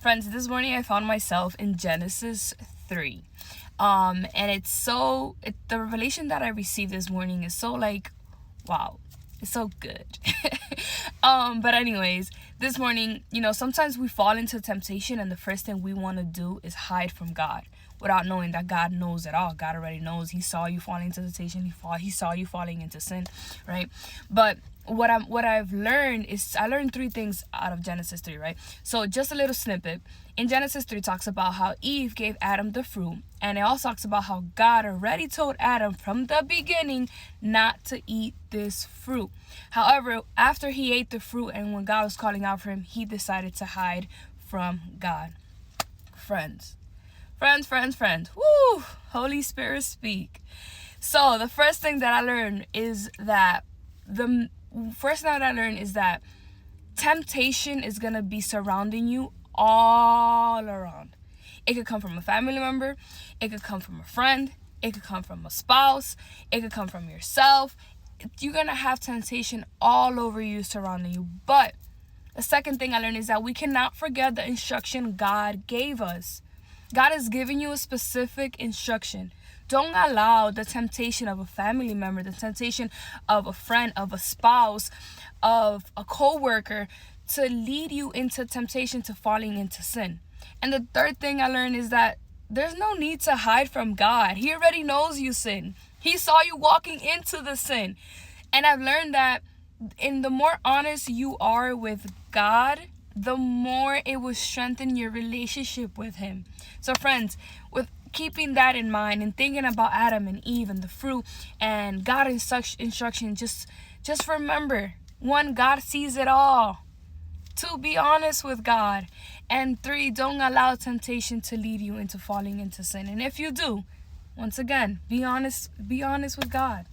Friends, this morning I found myself in Genesis 3. And the revelation that I received this morning is so like, wow, it's so good. But anyways, this morning, sometimes we fall into temptation and the first thing we want to do is hide from God without knowing that God knows it all. God already knows. He saw you falling into temptation. He saw you falling into sin, right? But what I've learned is I learned 3 things out of Genesis 3, right? So just a little snippet. In Genesis 3 talks about how Eve gave Adam the fruit, and it also talks about how God already told Adam from the beginning not to eat this fruit. However, after he ate the fruit and when God was calling out for him, he decided to hide from God. Friends. Woo! Holy Spirit speak. So the first thing that I learned is that temptation is going to be surrounding you all around. It could come from a family member. It could come from a friend. It could come from a spouse. It could come from yourself. You're going to have temptation all over you, surrounding you. But the second thing I learned is that we cannot forget the instruction God gave us. God is giving you a specific instruction. Don't allow the temptation of a family member, the temptation of a friend, of a spouse, of a co-worker to lead you into temptation to falling into sin. And the third thing I learned is that there's no need to hide from God. He already knows you sin. He saw you walking into the sin. And I've learned that the more honest you are with God, the more it will strengthen your relationship with Him. So friends, with keeping that in mind and thinking about Adam and Eve and the fruit and God's instruction, just remember, 1, God sees it all. 2, be honest with God. And 3, don't allow temptation to lead you into falling into sin. And if you do, once again, be honest with God.